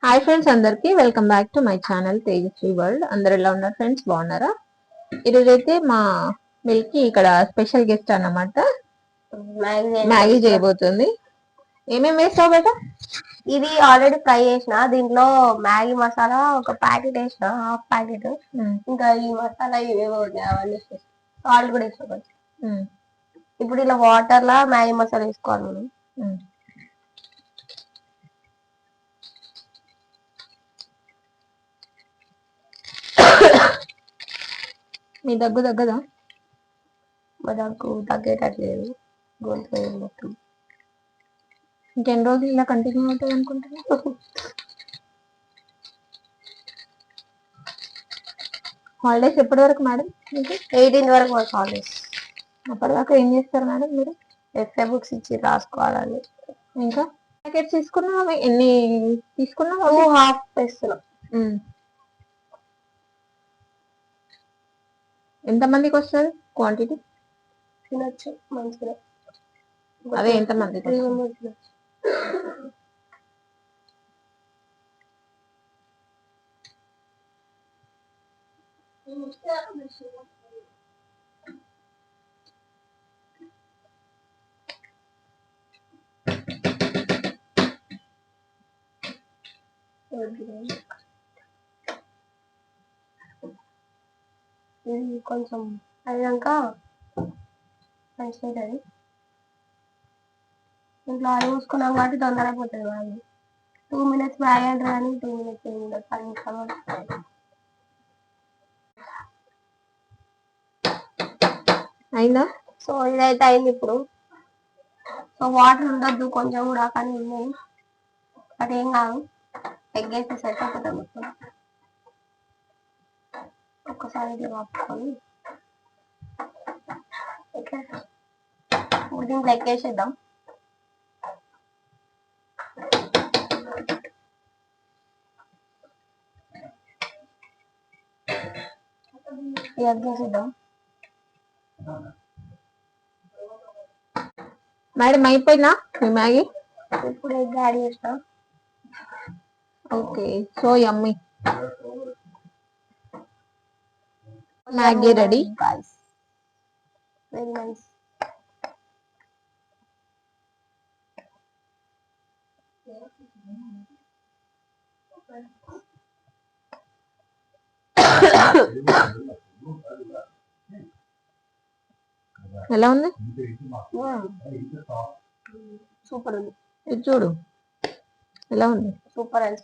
Hi friends, అందరికి welcome back to my channel Tejaswi world. అందరు ఎలా ఉన్నారు ఫ్రెండ్స్? బాగున్నారా? ఈరోజు అయితే మా మిల్క్ ఇక్కడ స్పెషల్ గెస్ట్ అన్నమాట. మ్యాగీ చేయబోతుంది. ఏమేమి వేస్తావు బేట? ఇది ఆల్రెడీ ఫ్రై చేసిన, దీంట్లో మ్యాగీ మసాలా ఒక ప్యాకెట్ వేసిన, హాఫ్ ప్యాకెట్. ఇంకా ఈ మసాలా ఇవేవో అవన్నీ సాల్ట్ కూడా వేసిన. ఇప్పుడు ఇలా వాటర్ లా మ్యాగీ మసాలా వేసుకోవాలి మనం. మీ దగ్గదా? మా దగ్గు తగ్గేటట్లేదు, గొంతు మొత్తం. ఇంకెన్ని రోజులు ఇలా కంటిన్యూ అవుతుంది అనుకుంటున్నా? హాలిడేస్ ఎప్పటి వరకు మేడం? 18th వరకు మాకు హాలిడేస్. అప్పటిదాకా ఏం చేస్తారు మేడం మీరు? ఎస్ఏ బుక్స్ ఇచ్చి రాసుకోవాలని. ఇంకా ప్యాకెట్స్ తీసుకున్నా? ఎన్ని తీసుకున్నా? 2 హాఫ్ వేస్తున్నాం. ఎంతమందికి వస్తుంది క్వాంటిటీ? తినొచ్చు మంచిగా. అదే ఎంతమంది? 3 members తినొచ్చు. కొంచెం అయినాక మంచిగా అవుతుంది. ఇంట్లో ఆయిల్ చూసుకున్నాం కాబట్టి తొందరగా పోతుంది. మ్యాగీ 2 minutes మ్యాగీ అంటారు కానీ 2 minutes 10 నిమిషాలు. అయిందా? సో ఇదైతే అయింది. ఇప్పుడు సో వాటర్ ఉండొద్దు కొంచెం కూడా, కానీ ఉన్నాయి. అదేం కాదు, ఎగ్ వేస్తే సెట్ అయిపోతుంది మొత్తం. ఒక్కసారి ఇట్లా కప్పుకొని ఓకే, ఇప్పుడు దీంట్లో ఎగ్ వేసేద్దాం. ఎగ్ వేసేద్దాం. మేడం అయిపోయినా మీ మ్యాగీ? ఇప్పుడు ఎగ్ యాడ్ చేసిన. Okay, so yummy. Maggi ready. Very nice. ఎలా ఉంది? సూపర్ ఉంది. ఇది చూడు ఎలా ఉంది. Super and spicy.